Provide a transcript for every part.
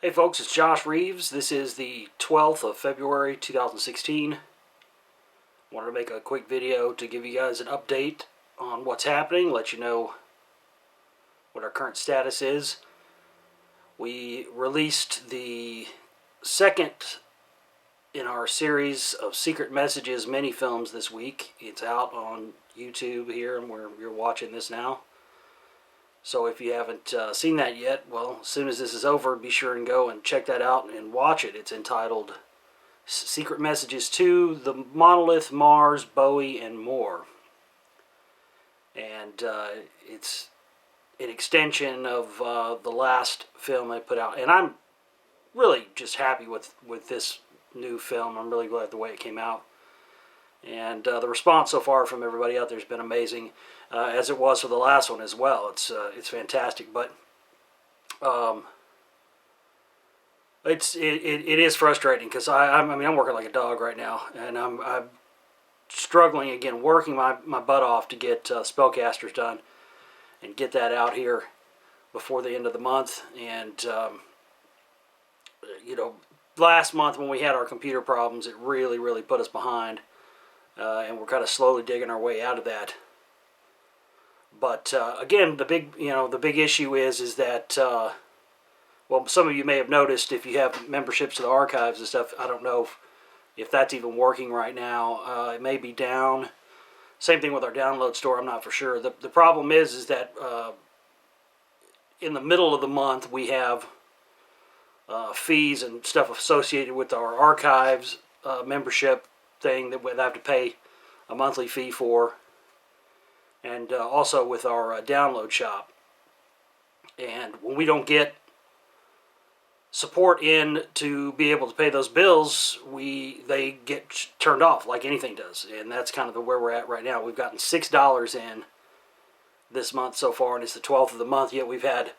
Hey folks, it's Josh Reeves. This is the 12th of February 2016. Wanted to make a quick video to give you guys an update on what's happening, let you know what our current status is. We released the second in our series of Secret Messages mini-films this week. It's out on YouTube here, and where you're watching this now. So if you haven't seen that yet, well, as soon as this is over, be sure and go and check that out and watch it. It's entitled Secret Messages 2, The Monolith, Mars, Bowie, and More. And it's an extension of the last film I put out. And I'm really just happy with this new film. I'm really glad the way it came out. And the response so far from everybody out there has been amazing, as it was for the last one as well. It's fantastic, but it is frustrating because I'm working like a dog right now, and I'm struggling again, working my butt off to get Spellcasters done and get that out here before the end of the month. And last month when we had our computer problems, it really put us behind. And we're kind of slowly digging our way out of that. But again, the big issue is that well, some of you may have noticed if you have memberships to the archives and stuff. I don't know if that's even working right now. It may be down. Same thing with our download store. I'm not for sure. The problem is that in the middle of the month we have fees and stuff associated with our archives membership thing that we have to pay a monthly fee for, and also with our download shop. And when we don't get support in to be able to pay those bills, they get turned off like anything does. And that's kind of where we're at right now. We've gotten $6 in this month so far, and it's the 12th of the month, yet we've had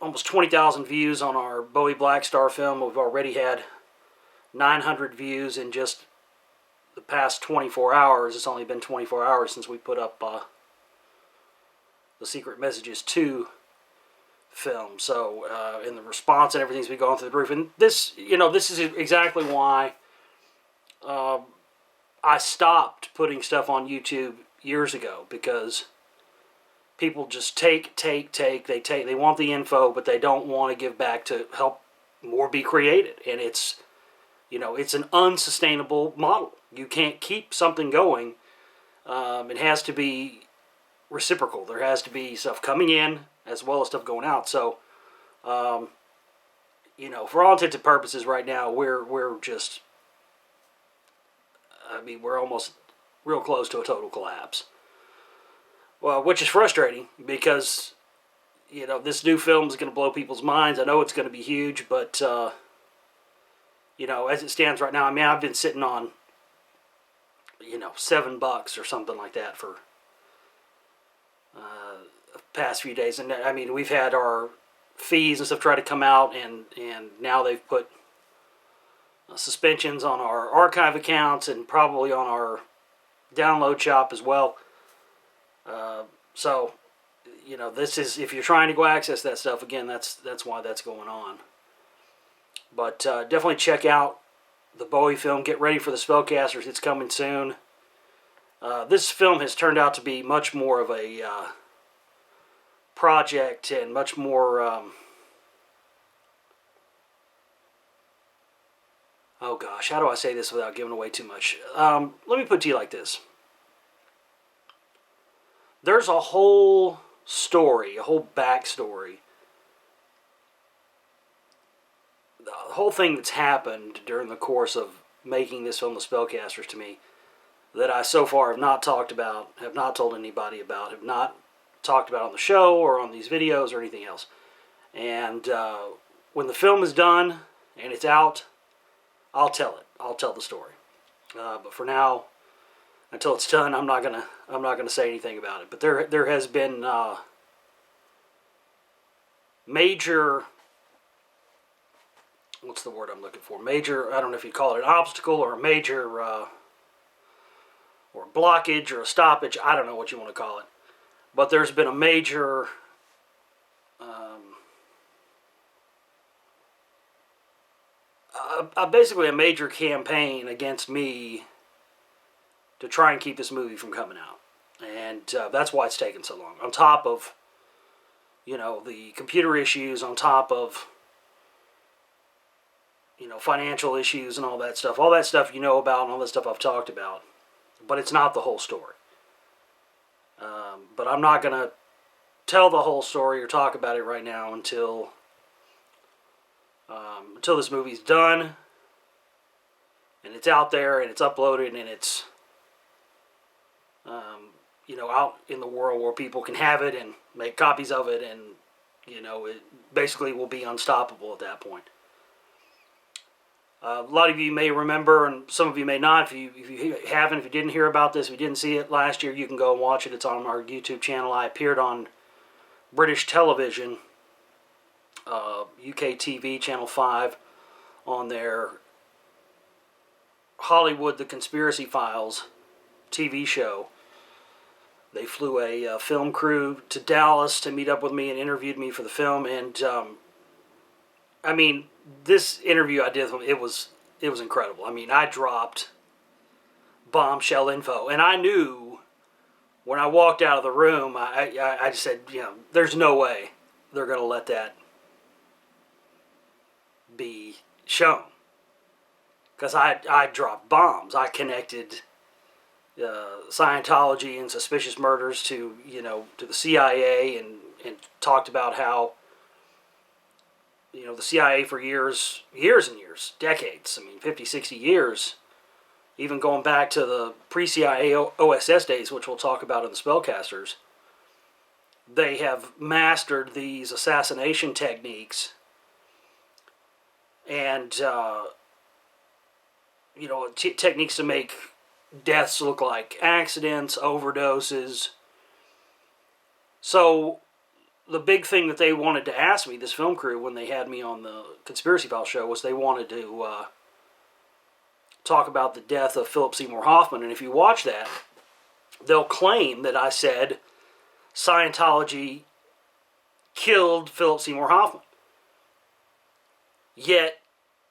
almost 20,000 views on our Bowie Black Star film. We've already had 900 views in just the past 24 hours. It's only been 24 hours since we put up the Secret Messages 2 film. So, and the response and everything's been going through the roof. And this is exactly why I stopped putting stuff on YouTube years ago, because people just take. They want the info, but they don't want to give back to help more be created. And it's an unsustainable model. You can't keep something going. It has to be reciprocal. There has to be stuff coming in as well as stuff going out. So, for all intents and purposes right now, we're just, we're almost real close to a total collapse. Well, which is frustrating because, this new film is going to blow people's minds. I know it's going to be huge, but as it stands right now, I've been sitting on, $7 or something like that for the past few days. And we've had our fees and stuff try to come out, and now they've put suspensions on our archive accounts and probably on our download shop as well. So, this is, if you're trying to go access that stuff, again, that's why that's going on. But definitely check out the Bowie film. Get ready for the Spellcasters. It's coming soon. This film has turned out to be much more of a project and much more... oh gosh, how do I say this without giving away too much? Let me put it to you like this. There's a whole story, a whole backstory, the whole thing that's happened during the course of making this film, The Spellcasters, to me, that I so far have not talked about, have not told anybody about, have not talked about on the show or on these videos or anything else. And when the film is done and it's out, I'll tell it. I'll tell the story. But for now, until it's done, I'm not gonna say anything about it. But there has been major, what's the word I'm looking for? Major, I don't know if you call it an obstacle or a major or a blockage or a stoppage. I don't know what you want to call it. But there's been a major basically a major campaign against me to try and keep this movie from coming out. And that's why it's taken so long. On top of, the computer issues, on top of, financial issues and all that stuff. All that stuff you know about and all that stuff I've talked about. But it's not the whole story. But I'm not going to tell the whole story or talk about it right now until this movie's done and it's out there and it's uploaded and it's out in the world where people can have it and make copies of it, and it basically will be unstoppable at that point. A lot of you may remember, and some of you may not. If you haven't, if you didn't hear about this, if you didn't see it last year, you can go and watch it. It's on our YouTube channel. I appeared on British television, UK TV, Channel 5, on their Hollywood The Conspiracy Files TV show. They flew a film crew to Dallas to meet up with me and interviewed me for the film. And, this interview I did with them, it was incredible. I dropped bombshell info. And I knew when I walked out of the room, I just said, there's no way they're going to let that be shown. Because I dropped bombs. I connected Scientology and suspicious murders to the CIA, and talked about how the CIA for years and years, decades, 50, 60 years, even going back to the pre-CIA OSS days, which we'll talk about in the Spellcasters, they have mastered these assassination techniques and techniques to make deaths look like accidents, overdoses. So the big thing that they wanted to ask me, this film crew, when they had me on the Conspiracy Files show, was they wanted to talk about the death of Philip Seymour Hoffman. And if you watch that, they'll claim that I said Scientology killed Philip Seymour Hoffman. Yet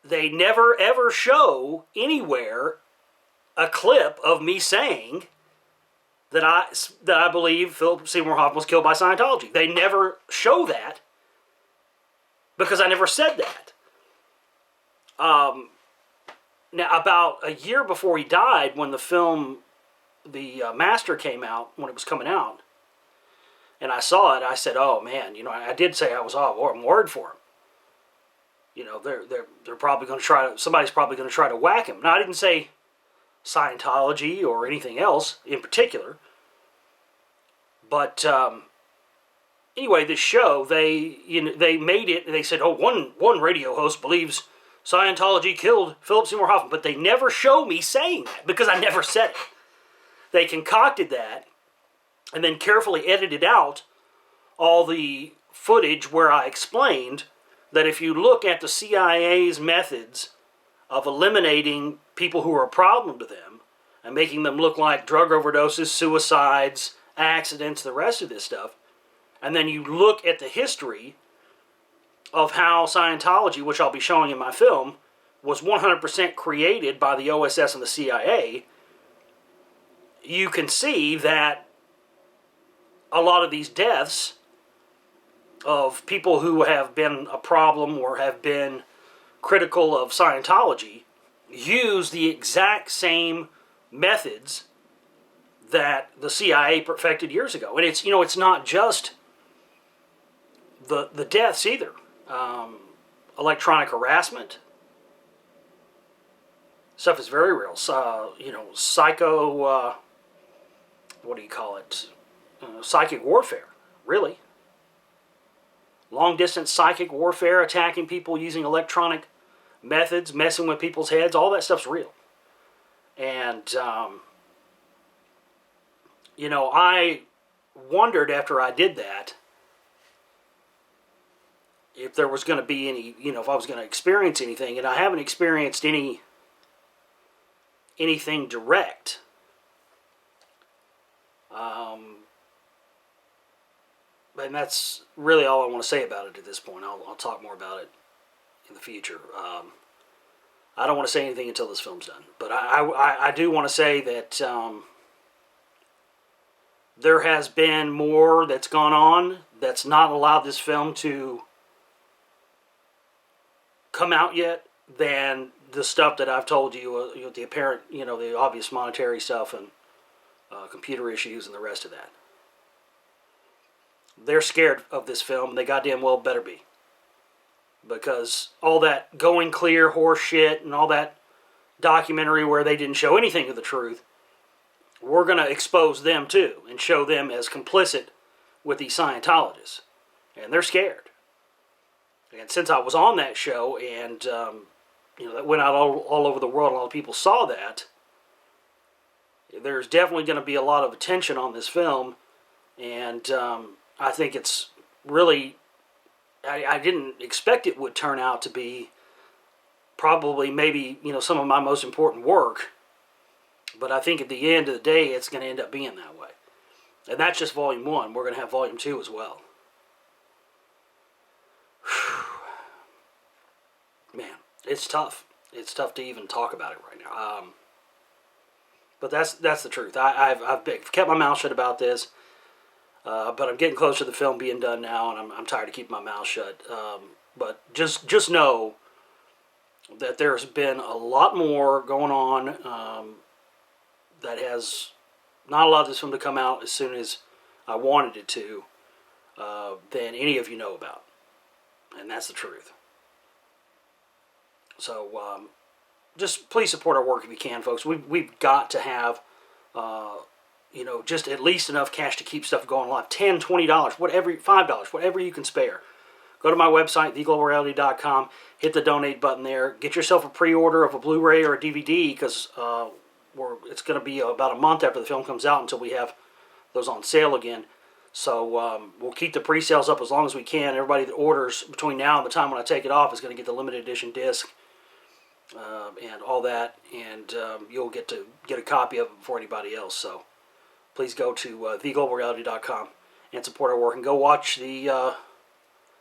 they never ever show anywhere a clip of me saying that I believe Philip Seymour Hoffman was killed by Scientology. They never show that because I never said that. Now, about a year before he died, when the film The Master came out, when it was coming out, and I saw it, I said, "Oh man, I did say I'm worried for him. They're probably going to somebody's probably going to try to whack him." Now, I didn't say Scientology or anything else in particular, but anyway, this show, they made it. They said, "Oh, one radio host believes Scientology killed Philip Seymour Hoffman," but they never show me saying that because I never said it. They concocted that and then carefully edited out all the footage where I explained that if you look at the CIA's methods of eliminating people who are a problem to them and making them look like drug overdoses, suicides, accidents, the rest of this stuff, and then you look at the history of how Scientology, which I'll be showing in my film, was 100% created by the OSS and the CIA, you can see that a lot of these deaths of people who have been a problem or have been critical of Scientology use the exact same methods that the CIA perfected years ago. And it's not just the deaths either. Electronic harassment stuff is very real. Psycho, what do you call it? Psychic warfare, really. Long-distance psychic warfare, attacking people using electronic methods, messing with people's heads, all that stuff's real. And, I wondered after I did that if there was going to be any, if I was going to experience anything, and I haven't experienced anything direct. And that's really all I want to say about it at this point. I'll talk more about it in the future. I don't want to say anything until this film's done. But I do want to say that there has been more that's gone on that's not allowed this film to come out yet than the stuff that I've told you, the apparent, the obvious monetary stuff and computer issues and the rest of that. They're scared of this film, and they goddamn well better be. Because all that going clear horse shit and all that documentary where they didn't show anything of the truth, we're going to expose them too and show them as complicit with these Scientologists. And they're scared. And since I was on that show and, that went out all over the world, a lot of people saw that, there's definitely going to be a lot of attention on this film. And I think it's really, I didn't expect it would turn out to be probably maybe, some of my most important work. But I think at the end of the day, it's going to end up being that way. And that's just Volume 1. We're going to have Volume 2 as well. Man, it's tough. It's tough to even talk about it right now. But that's the truth. I've kept my mouth shut about this. But I'm getting closer to the film being done now, and I'm tired of keeping my mouth shut. But just know that there's been a lot more going on that has not allowed this film to come out as soon as I wanted it to than any of you know about. And that's the truth. So just please support our work if you can, folks. We've got to have just at least enough cash to keep stuff going alive. $10, $20, whatever, $5, whatever you can spare. Go to my website, theglobalreality.com, hit the donate button there. Get yourself a pre-order of a Blu-ray or a DVD, because it's going to be about a month after the film comes out until we have those on sale again. So we'll keep the pre-sales up as long as we can. Everybody that orders between now and the time when I take it off is going to get the limited edition disc and all that, and you'll get to get a copy of it before anybody else. So please go to theglobalreality.com and support our work, and go watch the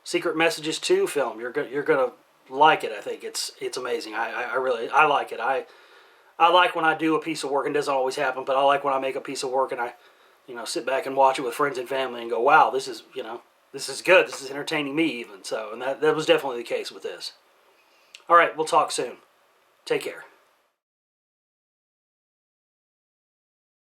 Secret Messages 2 film. You're gonna like it. I think it's amazing. I really like it. I like when I do a piece of work, and it doesn't always happen, but I like when I make a piece of work and I sit back and watch it with friends and family and go, wow, this is good. This is entertaining me even. So, and that was definitely the case with this. All right, we'll talk soon. Take care.